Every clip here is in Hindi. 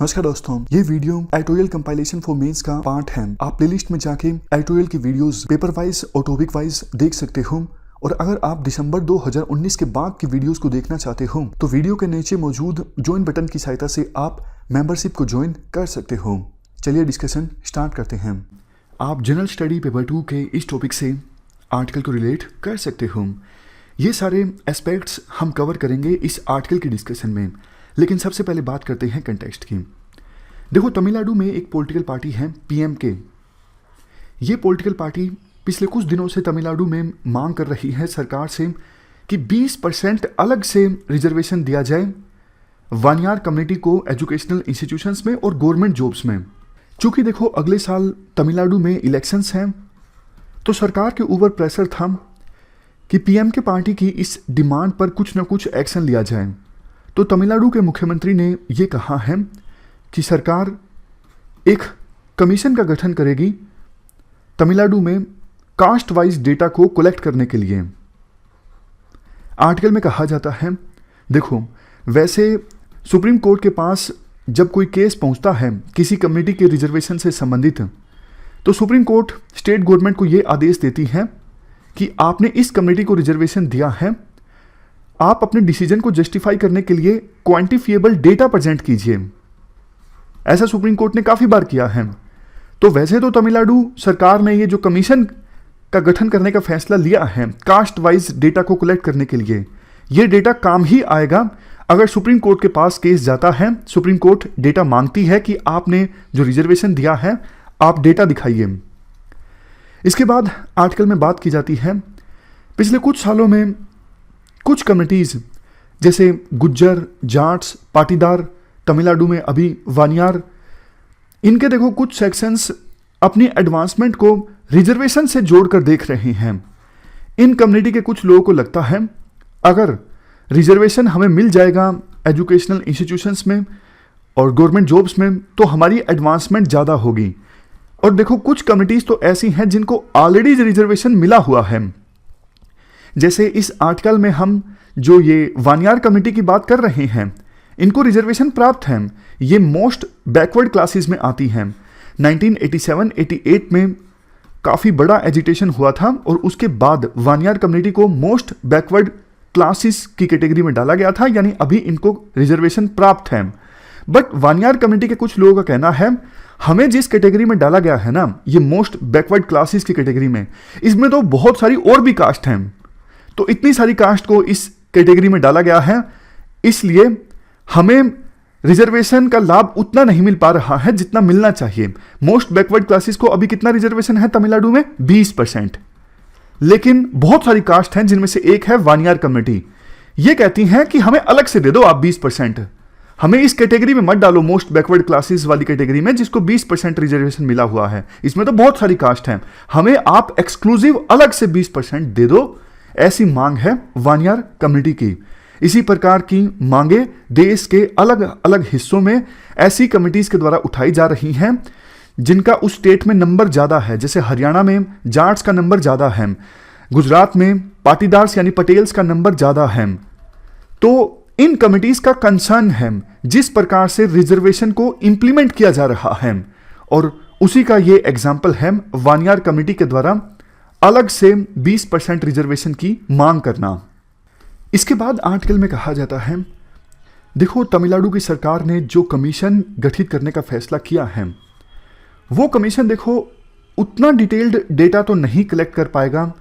नमस्कार दोस्तों, ये video editorial compilation for mains का पार्ट है। आप प्लेलिस्ट में जाके एडिटोरियल की वीडियोस पेपर वाइज और टॉपिक वाइज देख सकते हो। और अगर आप दिसंबर 2019 के बाद की वीडियोस को देखना चाहते हो तो वीडियो के नीचे मौजूद ज्वाइन बटन की सहायता से आप मेंबरशिप को ज्वाइन कर सकते हो। चलिए डिस्कशन स्टार्ट करते हैं। आप जनरल स्टडी पेपर 2 के इस टॉपिक से आर्टिकल को रिलेट कर सकते हो। ये सारे एस्पेक्ट्स हम कवर करेंगे इस आर्टिकल की डिस्कशन में, लेकिन सबसे पहले बात करते हैं कंटेक्स्ट की। देखो, तमिलनाडु में एक पॉलिटिकल पार्टी है पीएमके। ये पॉलिटिकल पार्टी पिछले कुछ दिनों से तमिलनाडु में मांग कर रही है सरकार से कि 20% अलग से रिजर्वेशन दिया जाए वानियार कम्युनिटी को एजुकेशनल इंस्टीट्यूशंस में और गवर्नमेंट जॉब्स में। चूंकि देखो, अगले साल तमिलनाडु में इलेक्शंस हैं, तो सरकार के ऊपर प्रेशर था कि पीएमके पार्टी की इस डिमांड पर कुछ न कुछ एक्शन लिया जाए। तो तमिलनाडु के मुख्यमंत्री ने ये कहा है कि सरकार एक कमीशन का गठन करेगी तमिलनाडु में कास्ट वाइज डेटा को कलेक्ट करने के लिए। आर्टिकल में कहा जाता है, देखो, वैसे सुप्रीम कोर्ट के पास जब कोई केस पहुंचता है किसी कम्युनिटी के रिजर्वेशन से संबंधित, तो सुप्रीम कोर्ट स्टेट गवर्नमेंट को ये आदेश देती है कि आपने इस कम्युनिटी को रिजर्वेशन दिया है, आप अपने डिसीजन को जस्टिफाई करने के लिए क्वांटिफिएबल डेटा प्रेजेंट कीजिए। ऐसा सुप्रीम कोर्ट ने काफी बार किया है। तो वैसे तो तमिलनाडु सरकार ने ये जो कमीशन का गठन करने का फैसला लिया है कास्ट वाइज डेटा को कलेक्ट करने के लिए, ये डेटा काम ही आएगा अगर सुप्रीम कोर्ट के पास केस जाता है। सुप्रीम कोर्ट डेटा मांगती है कि आपने जो रिजर्वेशन दिया है आप डेटा दिखाइए। इसके बाद आर्टिकल में बात की जाती है, पिछले कुछ सालों में कुछ कम्युनिटीज़ जैसे गुज्जर, जाट्स, पाटीदार, तमिलनाडु में अभी वानियार, इनके देखो कुछ सेक्शंस अपनी एडवांसमेंट को रिजर्वेशन से जोड़कर देख रहे हैं। इन कम्युनिटी के कुछ लोगों को लगता है अगर रिजर्वेशन हमें मिल जाएगा एजुकेशनल इंस्टीट्यूशंस में और गवर्नमेंट जॉब्स में तो हमारी एडवांसमेंट ज़्यादा होगी। और देखो, कुछ कम्युनिटीज़ तो ऐसी हैं जिनको ऑलरेडी रिजर्वेशन मिला हुआ है। जैसे इस आर्टिकल में हम जो ये वानियार कम्युनिटी की बात कर रहे हैं, इनको रिजर्वेशन प्राप्त है। ये मोस्ट बैकवर्ड क्लासेस में आती हैं। 1987-88 में काफ़ी बड़ा एजिटेशन हुआ था और उसके बाद वानियार कम्युनिटी को मोस्ट बैकवर्ड क्लासेस की कैटेगरी में डाला गया था, यानी अभी इनको रिजर्वेशन प्राप्त है। बट वानियार कम्युनिटी के कुछ लोगों का कहना है हमें जिस कैटेगरी में डाला गया है ना, ये मोस्ट बैकवर्ड क्लासेस की कैटेगरी में, इसमें तो बहुत सारी और भी कास्ट हैं। तो इतनी सारी कास्ट को इस कैटेगरी में डाला गया है, इसलिए हमें रिजर्वेशन का लाभ उतना नहीं मिल पा रहा है जितना मिलना चाहिए। मोस्ट बैकवर्ड क्लासेस को अभी कितना रिजर्वेशन है तमिलनाडु में? 20%। लेकिन बहुत सारी कास्ट हैं जिनमें से एक है वानियार कम्युनिटी। ये कहती हैं कि हमें अलग से दे दो आप 20%, हमें इस कैटेगरी में मत डालो, मोस्ट बैकवर्ड क्लासेस वाली कैटेगरी में जिसको 20% रिजर्वेशन मिला हुआ है। इसमें तो बहुत सारी कास्ट हैं, हमें आप एक्सक्लूसिव अलग से 20% दे दो। ऐसी मांग है वानियार कम्युनिटी की। इसी प्रकार की मांगे देश के अलग अलग हिस्सों में ऐसी कमिटीज के द्वारा उठाई जा रही हैं जिनका उस स्टेट में नंबर ज्यादा है। जैसे हरियाणा में जाट्स का नंबर ज्यादा है, गुजरात में पाटीदार्स यानी पटेल्स का नंबर ज्यादा है। तो इन कमिटीज का कंसर्न है जिस प्रकार से रिजर्वेशन को इंप्लीमेंट किया जा रहा है, और उसी का ये एग्जाम्पल है वानियार कम्युनिटी के द्वारा अलग से 20% रिजर्वेशन की मांग करना। इसके बाद आर्टिकल में कहा जाता है, देखो, तमिलनाडु की सरकार ने जो कमीशन गठित करने का फैसला किया है, वो कमीशन देखो उतना डिटेल्ड डेटा तो नहीं कलेक्ट कर पाएगा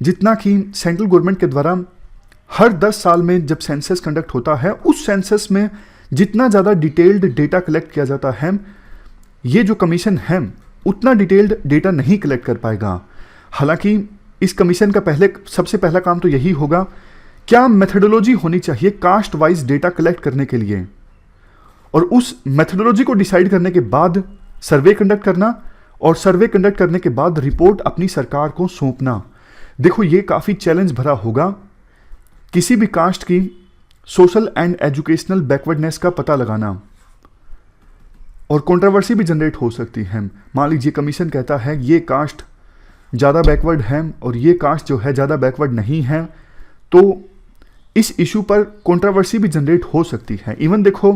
जितना कि सेंट्रल गवर्नमेंट के द्वारा हर 10 साल में जब सेंसस कंडक्ट होता है, उस सेंसस में जितना ज़्यादा डिटेल्ड डेटा कलेक्ट किया जाता है, ये जो कमीशन है उतना डिटेल्ड डेटा नहीं कलेक्ट कर पाएगा। हालांकि इस कमीशन का सबसे पहला काम तो यही होगा, क्या मेथोडोलॉजी होनी चाहिए कास्ट वाइज डेटा कलेक्ट करने के लिए, और उस मेथोडोलॉजी को डिसाइड करने के बाद सर्वे कंडक्ट करना, और सर्वे कंडक्ट करने के बाद रिपोर्ट अपनी सरकार को सौंपना। देखो, ये काफ़ी चैलेंज भरा होगा किसी भी कास्ट की सोशल एंड एजुकेशनल बैकवर्डनेस का पता लगाना, और कंट्रोवर्सी भी जनरेट हो सकती है। मान लीजिए कमीशन कहता है ये कास्ट ज़्यादा बैकवर्ड है और ये कास्ट जो है ज़्यादा बैकवर्ड नहीं है, तो इस इशू पर कंट्रोवर्सी भी जनरेट हो सकती है। इवन देखो,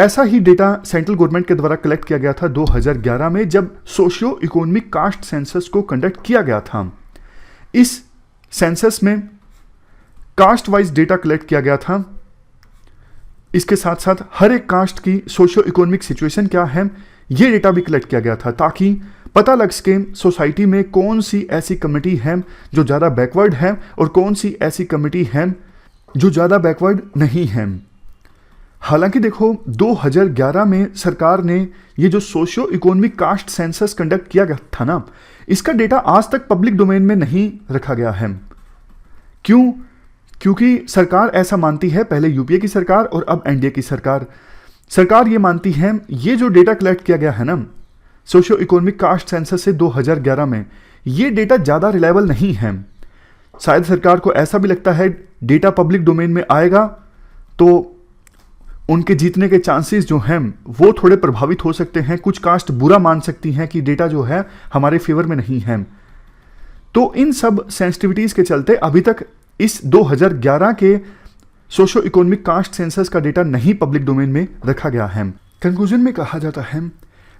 ऐसा ही डेटा सेंट्रल गवर्नमेंट के द्वारा कलेक्ट किया गया था 2011 में, जब सोशियो इकोनॉमिक कास्ट सेंसस को कंडक्ट किया गया था। इस सेंसस में कास्ट वाइज डेटा कलेक्ट किया गया था। इसके साथ साथ हर एक कास्ट की सोशियो इकोनॉमिक सिचुएशन क्या है ये डेटा भी कलेक्ट किया गया था, ताकि पता लग सके सोसाइटी में कौन सी ऐसी कम्युनिटी है जो ज़्यादा बैकवर्ड है और कौन सी ऐसी कम्युनिटी है जो ज़्यादा बैकवर्ड नहीं है। हालांकि देखो 2011 में सरकार ने ये जो socio economic caste census conduct किया गया था ना, इसका डेटा आज तक पब्लिक डोमेन में नहीं रखा गया है। क्यों? क्योंकि सरकार ऐसा मानती है, पहले यूपीए की सरकार और अब एनडीए की सरकार ये मानती है ये जो डेटा कलेक्ट किया गया है ना सोशियो इकोनॉमिक कास्ट सेंसस से 2011 में, ये डेटा ज़्यादा रिलायबल नहीं है। शायद सरकार को ऐसा भी लगता है डेटा पब्लिक डोमेन में आएगा तो उनके जीतने के चांसेस जो हैं वो थोड़े प्रभावित हो सकते हैं। कुछ कास्ट बुरा मान सकती हैं कि डेटा जो है हमारे फेवर में नहीं है। तो इन सब सेंसिटिविटीज़ के चलते अभी तक इस 2011 के सोशो इकोनॉमिक कास्ट सेंसस का डेटा नहीं पब्लिक डोमेन में रखा गया है। कंक्लूजन में कहा जाता है,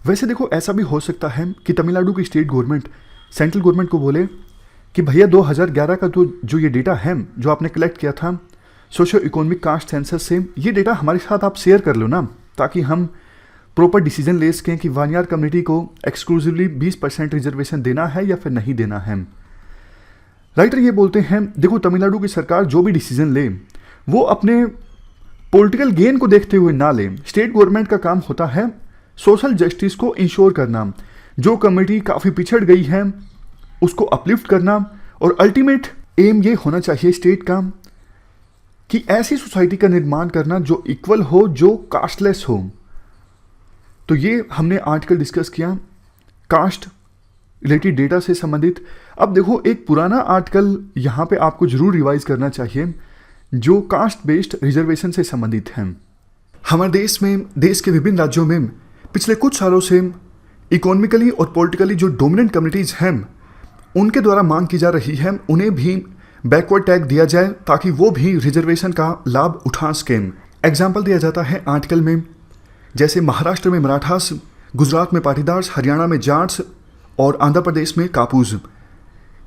वैसे देखो ऐसा भी हो सकता है कि तमिलनाडु की स्टेट गवर्नमेंट सेंट्रल गवर्नमेंट को बोले कि भैया 2011 का तो जो ये डेटा है जो आपने कलेक्ट किया था सोशो इकोनॉमिक कास्ट सेंसस से, ये डेटा हमारे साथ आप शेयर कर लो ना, ताकि हम प्रॉपर डिसीजन ले सकें कि वानियार कम्युनिटी को एक्सक्लूसिवली 20% रिजर्वेशन देना है या फिर नहीं देना है। राइटर ये बोलते हैं, देखो तमिलनाडु की सरकार जो भी डिसीजन ले वो अपने पॉलिटिकल गेन को देखते हुए ना ले। स्टेट गवर्नमेंट का काम होता है सोशल जस्टिस को इंश्योर करना, जो कम्युनिटी काफ़ी पिछड़ गई है उसको अपलिफ्ट करना, और अल्टीमेट एम ये होना चाहिए स्टेट का कि ऐसी सोसाइटी का निर्माण करना जो इक्वल हो, जो कास्टलेस हो। तो ये हमने आर्टिकल डिस्कस किया कास्ट रिलेटेड डेटा से संबंधित। अब देखो एक पुराना आर्टिकल यहाँ पे आपको जरूर रिवाइज करना चाहिए जो कास्ट बेस्ड रिजर्वेशन से संबंधित है। हमारे देश में, देश के विभिन्न राज्यों में पिछले कुछ सालों से इकोनॉमिकली और पॉलिटिकली जो डोमिनेंट कम्युनिटीज़ हैं उनके द्वारा मांग की जा रही है उन्हें भी बैकवर्ड टैग दिया जाए ताकि वो भी रिजर्वेशन का लाभ उठा सकें। एग्जाम्पल दिया जाता है आर्टिकल में, जैसे महाराष्ट्र में मराठास, गुजरात में पाटीदार्स, हरियाणा में जाट्स और आंध्र प्रदेश में कापूज।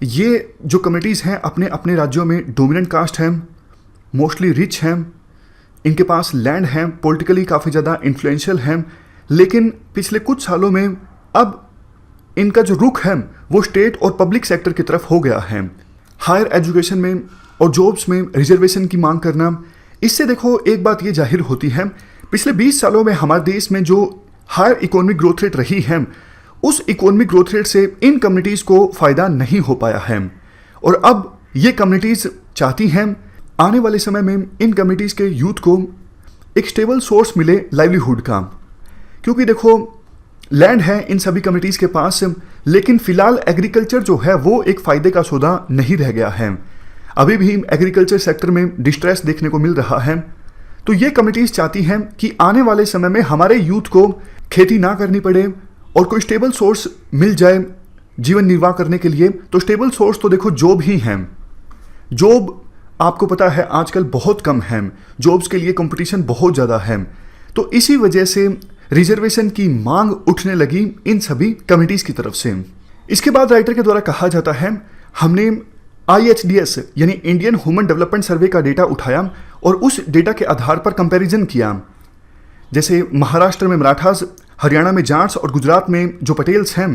ये जो कम्युनिटीज़ हैं अपने अपने राज्यों में डोमिनेंट कास्ट हैं, मोस्टली रिच हैं, इनके पास लैंड है, पॉलिटिकली काफ़ी ज़्यादा इन्फ्लुएंशियल हैं, लेकिन पिछले कुछ सालों में अब इनका जो रुख है वो स्टेट और पब्लिक सेक्टर की तरफ हो गया है। हायर एजुकेशन में और जॉब्स में रिजर्वेशन की मांग करना, इससे देखो एक बात ये जाहिर होती है पिछले 20 सालों में हमारे देश में जो हायर इकोनॉमिक ग्रोथ रेट रही है उस इकोनॉमिक ग्रोथ रेट से इन कम्युनिटीज़ को फ़ायदा नहीं हो पाया है, और अब ये कम्युनिटीज़ चाहती हैं आने वाले समय में इन कम्युनिटीज़ के यूथ को एक स्टेबल सोर्स मिले लाइवलीहुड का। क्योंकि देखो लैंड है इन सभी कम्युनिटीज़ के पास, लेकिन फिलहाल एग्रीकल्चर जो है वो एक फ़ायदे का सौदा नहीं रह गया है। अभी भी एग्रीकल्चर सेक्टर में डिस्ट्रेस देखने को मिल रहा है। तो ये कम्युनिटीज़ चाहती हैं कि आने वाले समय में हमारे यूथ को खेती ना करनी पड़े और कोई स्टेबल सोर्स मिल जाए जीवन निर्वाह करने के लिए। तो स्टेबल सोर्स तो देखो जॉब ही है। जॉब आपको पता है आजकल बहुत कम है, जॉब्स के लिए कंपटीशन बहुत ज़्यादा है। तो इसी वजह से रिजर्वेशन की मांग उठने लगी इन सभी कम्युनिटीज़ की तरफ से। इसके बाद राइटर के द्वारा कहा जाता है, हमने IHDS यानी इंडियन ह्यूमन डेवलपमेंट सर्वे का डेटा उठाया और उस डेटा के आधार पर कंपैरिजन किया। जैसे महाराष्ट्र में मराठास, हरियाणा में जाट्स और गुजरात में जो पटेल्स हैं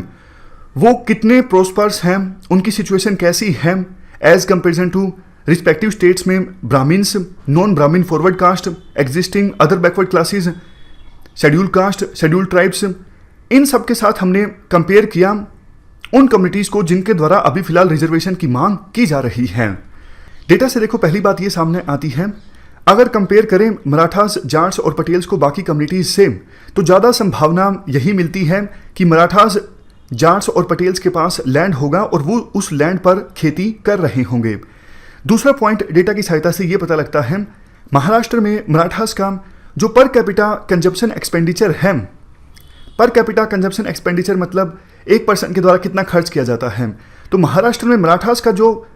वो कितने प्रोस्पर्स हैं, उनकी सिचुएशन कैसी है as comparison to respective states में Brahmins, non Brahmin forward caste, existing other backward classes, schedule caste, schedule tribes, इन सब के साथ हमने कंपेयर किया उन कम्युनिटीज़ को जिनके द्वारा अभी फिलहाल रिजर्वेशन की मांग की जा रही है। डेटा से देखो पहली बात ये सामने आती है, अगर कंपेयर करें मराठास, जाट्स और पटेल्स को बाकी कम्युनिटीज़ से, तो ज़्यादा संभावना यही मिलती है कि मराठास, जाट्स और पटेल्स के पास लैंड होगा और वो उस लैंड पर खेती कर रहे होंगे। दूसरा पॉइंट डेटा की सहायता से ये पता लगता है, महाराष्ट्र में मराठास का जो पर कैपिटा कंजप्शन एक्सपेंडिचर है, पर कैपिटा कंजप्शन एक्सपेंडिचर मतलब एक पर्सन के द्वारा कितना खर्च किया जाता है, तो महाराष्ट्र में मराठास का जो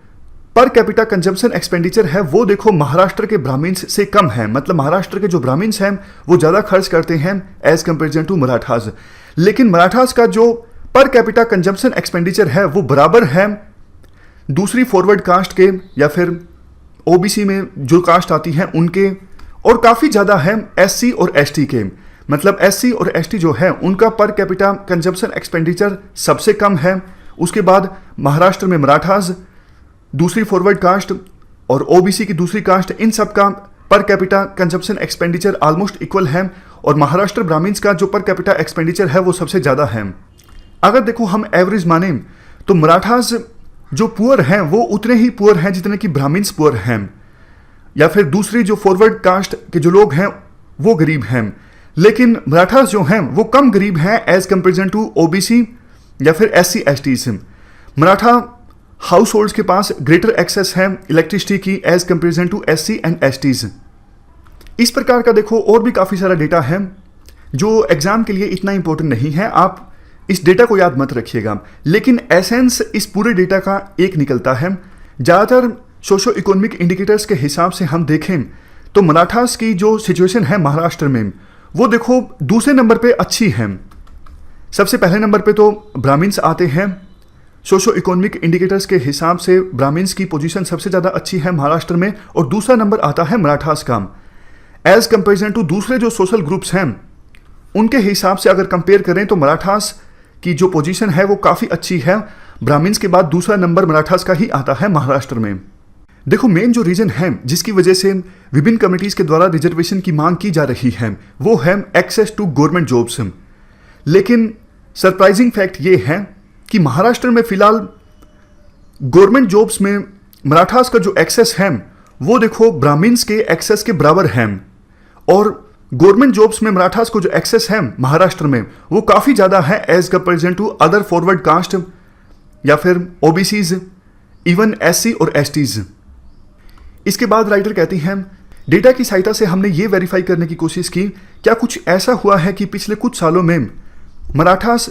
पर कैपिटा कंजम्पशन एक्सपेंडिचर है वो देखो महाराष्ट्र के ब्राह्मण्स से कम है, मतलब महाराष्ट्र के जो ब्राह्मण्स हैं वो ज़्यादा खर्च करते हैं एज कंपेरिजन टू मराठास। लेकिन मराठास का जो पर कैपिटा कंजम्पशन एक्सपेंडिचर है वो बराबर है दूसरी फॉरवर्ड कास्ट के या फिर ओबीसी में जो कास्ट आती हैं उनके, और काफ़ी ज़्यादा है एससी और एसटी के। मतलब एससी और एसटी जो है उनका पर कैपिटा कंजम्पशन एक्सपेंडिचर सबसे कम है। उसके बाद महाराष्ट्र में मराठास, दूसरी फॉरवर्ड कास्ट और ओबीसी की दूसरी कास्ट, इन सब का per capita consumption expenditure almost equal है, और महाराष्ट्र ब्राह्मण्स का जो पर कैपिटा एक्सपेंडिचर है वो सबसे ज़्यादा है। अगर देखो हम एवरेज माने तो मराठास जो पुअर हैं वो उतने ही पुअर हैं जितने कि ब्राह्मण्स पुअर हैं, या फिर दूसरी जो फॉरवर्ड कास्ट के जो लोग हैं वो गरीब हैं। लेकिन मराठास जो हैं वो कम गरीब हैं एज कंपेरिजन टू ओबीसी या फिर एससी एसटी से। मराठा हाउस होल्ड्स के पास ग्रेटर एक्सेस है इलेक्ट्रिसिटी की as comparison to SC and STs. इस प्रकार का देखो और भी काफ़ी सारा डेटा है जो एग्जाम के लिए इतना इंपॉर्टेंट नहीं है, आप इस डेटा को याद मत रखिएगा। लेकिन एसेंस इस पूरे डेटा का एक निकलता है। ज़्यादातर सोशो इकोनॉमिक इंडिकेटर्स के हिसाब से हम देखें तो मराठास की जो सिचुएशन है महाराष्ट्र में वो देखो दूसरे नंबर पे अच्छी है। सबसे पहले नंबर पे तो ब्राह्मण्स आते हैं। सोशो इकोनॉमिक इंडिकेटर्स के हिसाब से ब्राह्मण्स की पोजीशन सबसे ज़्यादा अच्छी है महाराष्ट्र में, और दूसरा नंबर आता है मराठास का। एज कंपेरिजन टू दूसरे जो सोशल ग्रुप्स हैं उनके हिसाब से अगर कंपेयर करें तो मराठास की जो पोजीशन है वो काफ़ी अच्छी है। ब्राह्मण्स के बाद दूसरा नंबर मराठास का ही आता है महाराष्ट्र में। देखो मेन जो रीजन है जिसकी वजह से विभिन्न कमिटीज़ के द्वारा रिजर्वेशन की मांग की जा रही है वो है एक्सेस टू गवर्नमेंट जॉब्स। लेकिन सरप्राइजिंग फैक्ट ये है कि महाराष्ट्र में फिलहाल गवर्नमेंट जॉब्स में मराठास का जो एक्सेस है वो देखो ब्राह्मण्स के एक्सेस के बराबर है, और गवर्नमेंट जॉब्स में मराठास को जो एक्सेस है महाराष्ट्र में वो काफ़ी ज़्यादा है as comparison to other forward caste या फिर ओबीसीज, इवन एससी और एसटीज। इसके बाद राइटर कहती हैं डेटा की सहायता से हमने ये वेरीफाई करने की कोशिश की क्या कुछ ऐसा हुआ है कि पिछले कुछ सालों में मराठास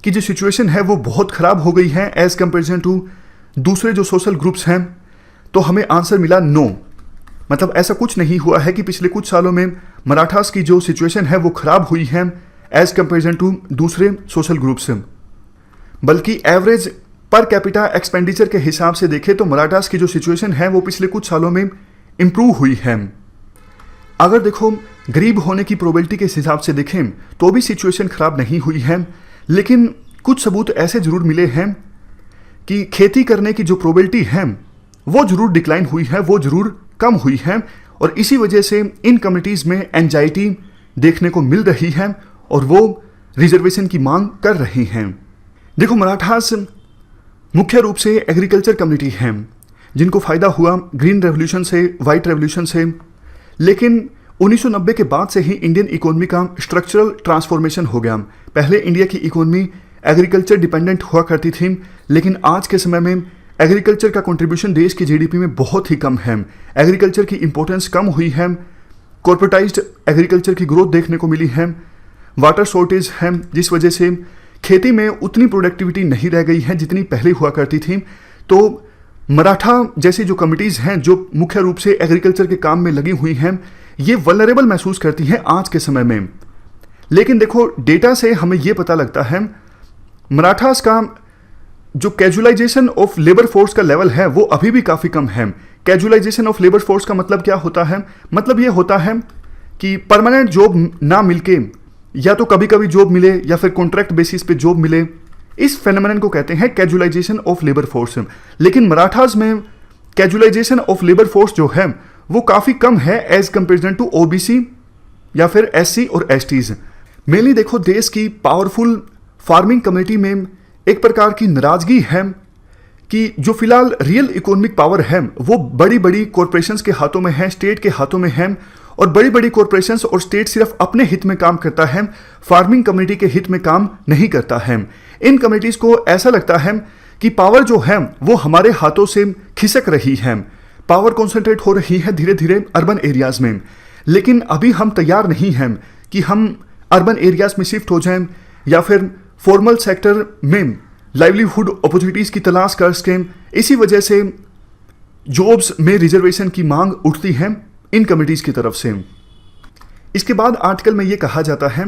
की जो सिचुएशन है वो बहुत ख़राब हो गई है एज कंपेरिजन टू दूसरे जो सोशल ग्रुप्स हैं। तो हमें आंसर मिला नो, मतलब ऐसा कुछ नहीं हुआ है कि पिछले कुछ सालों में मराठास की जो सिचुएशन है वो ख़राब हुई है एज कंपेरिजन टू दूसरे सोशल ग्रुप्स, बल्कि एवरेज पर कैपिटा एक्सपेंडिचर के हिसाब से देखें तो मराठास की जो सिचुएशन है वो पिछले कुछ सालों में इम्प्रूव हुई है। अगर देखो गरीब होने की प्रोबेबिलिटी के हिसाब से देखें तो भी सिचुएशन ख़राब नहीं हुई है, लेकिन कुछ सबूत ऐसे ज़रूर मिले हैं कि खेती करने की जो प्रोबेबिलिटी है वो ज़रूर डिक्लाइन हुई है, वो ज़रूर कम हुई है, और इसी वजह से इन कम्युनिटीज़ में एंजाइटी देखने को मिल रही है और वो रिजर्वेशन की मांग कर रही हैं। देखो मराठास मुख्य रूप से एग्रीकल्चर कम्युनिटी हैं जिनको फ़ायदा हुआ ग्रीन रेवोल्यूशन से, वाइट रेवोल्यूशन से, लेकिन 1990 के बाद से ही इंडियन इकोनॉमी का स्ट्रक्चरल ट्रांसफॉर्मेशन हो गया। पहले इंडिया की इकोनॉमी एग्रीकल्चर डिपेंडेंट हुआ करती थी, लेकिन आज के समय में एग्रीकल्चर का कंट्रीब्यूशन देश की जीडीपी में बहुत ही कम है। एग्रीकल्चर की इंपॉर्टेंस कम हुई है, कॉर्पोरेटाइज्ड एग्रीकल्चर की ग्रोथ देखने को मिली है, वाटर शॉर्टेज है जिस वजह से खेती में उतनी प्रोडक्टिविटी नहीं रह गई है जितनी पहले हुआ करती थी। तो मराठा जैसी जो कमिटीज़ हैं जो मुख्य रूप से एग्रीकल्चर के काम में लगी हुई हैं ये वल्नरेबल महसूस करती हैं आज के समय में। लेकिन देखो डेटा से हमें ये पता लगता है मराठास का जो कैजुअलाइजेशन ऑफ लेबर फोर्स का लेवल है वो अभी भी काफ़ी कम है। कैजुअलाइजेशन ऑफ लेबर फोर्स का मतलब क्या होता है? मतलब ये होता है कि परमानेंट जॉब ना मिलके या तो कभी कभी जॉब मिले या फिर कॉन्ट्रैक्ट बेसिस पे जॉब मिले, इस फेनोमेनन को कहते हैं कैजुअलाइजेशन ऑफ लेबर फोर्स। लेकिन मराठास में कैजुअलाइजेशन ऑफ लेबर फोर्स जो है वो काफ़ी कम है एज कंपेरिजन टू ओबीसी या फिर एससी और एसटीज। मेनली देखो देश की पावरफुल फार्मिंग कम्युनिटी में एक प्रकार की नाराज़गी है कि जो फिलहाल रियल इकोनॉमिक पावर है वो बड़ी बड़ी कॉरपोरेशंस के हाथों में है, स्टेट के हाथों में है, और बड़ी बड़ी कॉरपोरेशंस और स्टेट सिर्फ अपने हित में काम करता है, फार्मिंग कम्युनिटी के हित में काम नहीं करता है। इन कम्युनिटीज़ को ऐसा लगता है कि पावर जो है वो हमारे हाथों से खिसक रही है, पावर कॉन्सेंट्रेट हो रही है धीरे धीरे अर्बन एरियाज़ में। लेकिन अभी हम तैयार नहीं हैं कि हम अर्बन एरियाज़ में शिफ्ट हो जाएं या फिर फॉर्मल सेक्टर में लाइवलीहुड अपॉर्चुनिटीज़ की तलाश कर सकें। इसी वजह से जॉब्स में रिजर्वेशन की मांग उठती है इन कमिटीज की तरफ से। इसके बाद आर्टिकल में ये कहा जाता है,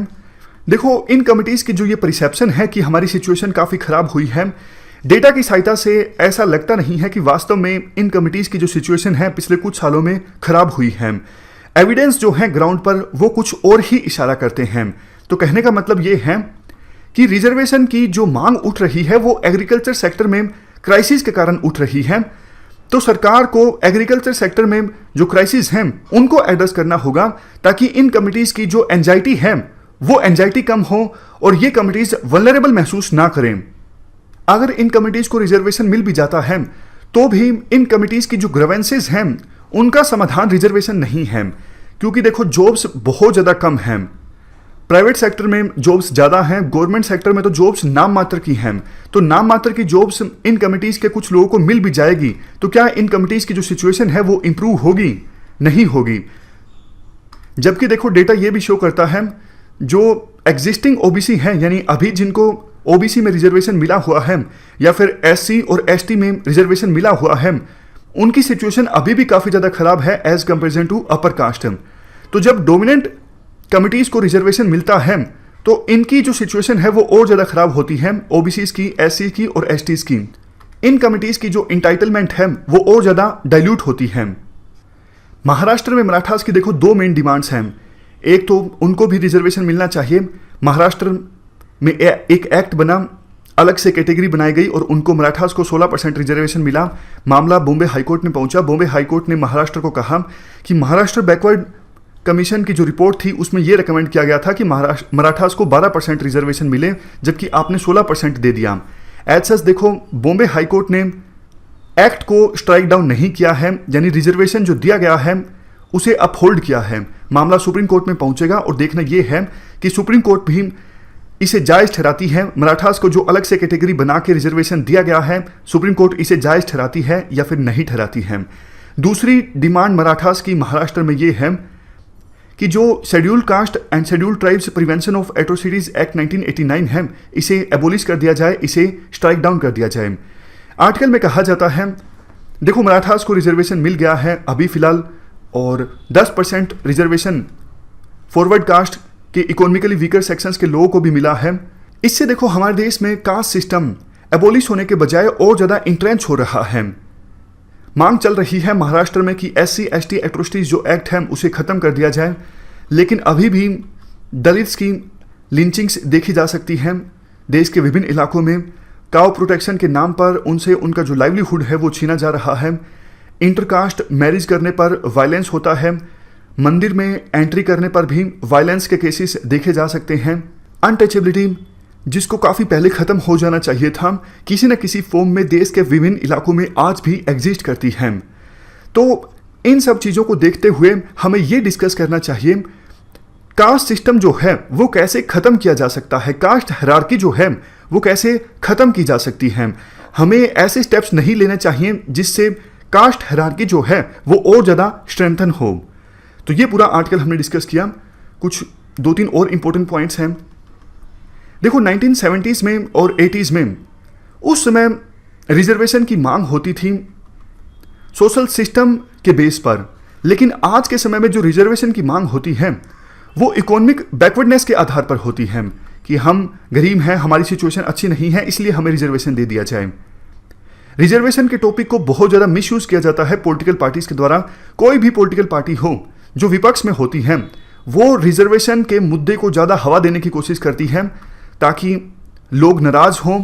देखो इन कमिटीज की जो ये परसेप्शन है कि हमारी सिचुएशन काफ़ी ख़राब हुई है, डेटा की सहायता से ऐसा लगता नहीं है कि वास्तव में इन कमिटीज की जो सिचुएशन है पिछले कुछ सालों में खराब हुई है। एविडेंस जो है ग्राउंड पर वो कुछ और ही इशारा करते हैं। तो कहने का मतलब ये है कि रिजर्वेशन की जो मांग उठ रही है वो एग्रीकल्चर सेक्टर में क्राइसिस के कारण उठ रही है। तो सरकार को एग्रीकल्चर सेक्टर में जो क्राइसिस हैं उनको एड्रेस करना होगा ताकि इन कमिटीज की जो एंजाइटी है वो एंजाइटी कम हो और ये कमिटीज वल्नरेबल महसूस ना करें। अगर इन कमिटीज को रिजर्वेशन मिल भी जाता है तो भी इन कमिटीज की जो ग्रीवेंसेस हैं उनका समाधान रिजर्वेशन नहीं है, क्योंकि देखो जॉब्स बहुत ज़्यादा कम हैं। प्राइवेट सेक्टर में जॉब्स ज़्यादा हैं, गवर्नमेंट सेक्टर में तो जॉब्स नाम मात्र की हैं। तो नाम मात्र की जॉब्स इन कमिटीज के कुछ लोगों को मिल भी जाएगी तो क्या इन कमिटीज की जो सिचुएशन है वो इंप्रूव होगी? नहीं होगी। जबकि देखो डेटा ये भी शो करता है जो एग्जिस्टिंग ओबीसी हैं, यानी अभी जिनको ओबीसी में रिजर्वेशन मिला हुआ है या फिर एससी और एसटी में रिजर्वेशन मिला हुआ है, उनकी सिचुएशन अभी भी काफ़ी ज़्यादा खराब है as comparison to upper caste. तो जब डोमिनेंट कमिटीज को रिजर्वेशन मिलता है तो इनकी जो सिचुएशन है वो और ज़्यादा खराब होती है, ओबीसीज की, एससी की और एसटीज की। इन कमिटीज की जो इंटाइटलमेंट है वो और ज़्यादा डाइल्यूट होती है। महाराष्ट्र में मराठास की देखो दो मेन डिमांड्स हैं। एक तो उनको भी रिजर्वेशन मिलना चाहिए। महाराष्ट्र में एक एक्ट बना, अलग से कैटेगरी बनाई गई और उनको मराठास को 16% रिजर्वेशन मिला। मामला बॉम्बे हाईकोर्ट में पहुंचा। बॉम्बे हाईकोर्ट ने महाराष्ट्र को कहा कि महाराष्ट्र बैकवर्ड कमीशन की जो रिपोर्ट थी उसमें यह रिकमेंड किया गया था कि मराठास को 12% रिजर्वेशन मिले, जबकि आपने 16% दे दिया। एज सच देखो बॉम्बे हाईकोर्ट ने एक्ट को स्ट्राइक डाउन नहीं किया है, यानी रिजर्वेशन जो दिया गया है उसे अपहोल्ड किया है। मामला सुप्रीम कोर्ट में पहुंचेगा और देखना यह है कि सुप्रीम कोर्ट भी इसे जायज़ ठहराती है। मराठास को जो अलग से कैटेगरी बना के रिजर्वेशन दिया गया है, सुप्रीम कोर्ट इसे जायज़ ठहराती है या फिर नहीं ठहराती है। दूसरी डिमांड मराठास की महाराष्ट्र में ये है कि जो scheduled caste and scheduled tribes prevention of atrocities act 1989 है, इसे एबोलिश कर दिया जाए, इसे स्ट्राइक डाउन कर दिया जाए। आर्टिकल में कहा जाता है, देखो मराठास को रिजर्वेशन मिल गया है अभी फिलहाल और 10% रिजर्वेशन फॉरवर्ड कास्ट के इकोनॉमिकली वीकर सेक्शंस के लोगों को भी मिला है। इससे देखो हमारे देश में कास्ट सिस्टम एबोलिश होने के बजाय और ज़्यादा इंट्रेंच हो रहा है। मांग चल रही है महाराष्ट्र में कि एससी एसटी एट्रोसिटीज जो एक्ट है उसे ख़त्म कर दिया जाए, लेकिन अभी भी दलित्स की लिंचिंग्स देखी जा सकती हैं देश के विभिन्न इलाकों में। काउ प्रोटेक्शन के नाम पर उनसे उनका जो लाइवलीहुड है वो छीना जा रहा है। इंटरकास्ट मैरिज करने पर वायलेंस होता है। मंदिर में एंट्री करने पर भी वायलेंस के केसेस देखे जा सकते हैं। अनटचेबिलिटी जिसको काफ़ी पहले ख़त्म हो जाना चाहिए था, किसी न किसी फॉर्म में देश के विभिन्न इलाकों में आज भी एग्जिस्ट करती है। तो इन सब चीज़ों को देखते हुए हमें ये डिस्कस करना चाहिए कास्ट सिस्टम जो है वो कैसे ख़त्म किया जा सकता है, कास्ट हायरार्की जो है वो कैसे ख़त्म की जा सकती है। हमें ऐसे स्टेप्स नहीं लेने चाहिए जिससे कास्ट हायरार्की जो है वो और ज़्यादा स्ट्रेंथन हो। तो ये पूरा आर्टिकल हमने डिस्कस किया। कुछ 2-3 और इम्पोर्टेंट पॉइंट्स हैं। देखो 1970s में और 80s में उस समय रिजर्वेशन की मांग होती थी सोशल सिस्टम के बेस पर, लेकिन आज के समय में जो रिजर्वेशन की मांग होती है वो इकोनॉमिक बैकवर्डनेस के आधार पर होती है कि हम गरीब हैं, हमारी सिचुएशन अच्छी नहीं है, इसलिए हमें रिजर्वेशन दे दिया जाए। रिजर्वेशन के टॉपिक को बहुत ज़्यादा मिसयूज किया जाता है पॉलिटिकल पार्टीज के द्वारा। कोई भी पॉलिटिकल पार्टी हो जो विपक्ष में होती है वो रिजर्वेशन के मुद्दे को ज़्यादा हवा देने की कोशिश करती है ताकि लोग नाराज हों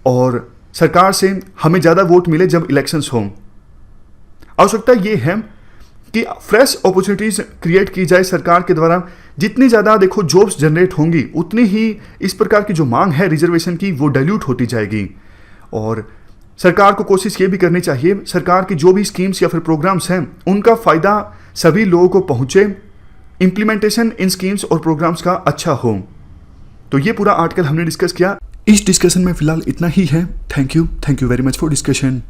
और सरकार से हमें ज़्यादा वोट मिले जब इलेक्शंस हों। आवश्यकता ये है कि फ्रेश अपॉर्चुनिटीज़ क्रिएट की जाए सरकार के द्वारा। जितनी ज़्यादा देखो जॉब्स जनरेट होंगी उतनी ही इस प्रकार की जो मांग है रिजर्वेशन की वो डाइल्यूट होती जाएगी। और सरकार को कोशिश ये भी करनी चाहिए सरकार की जो भी स्कीम्स या फिर प्रोग्राम्स हैं उनका फ़ायदा सभी लोगों को पहुँचे, इम्प्लीमेंटेशन इन स्कीम्स और प्रोग्राम्स का अच्छा हो। तो ये पूरा आर्टिकल हमने डिस्कस किया। इस डिस्कशन में फिलहाल इतना ही है। Thank you very much for discussion.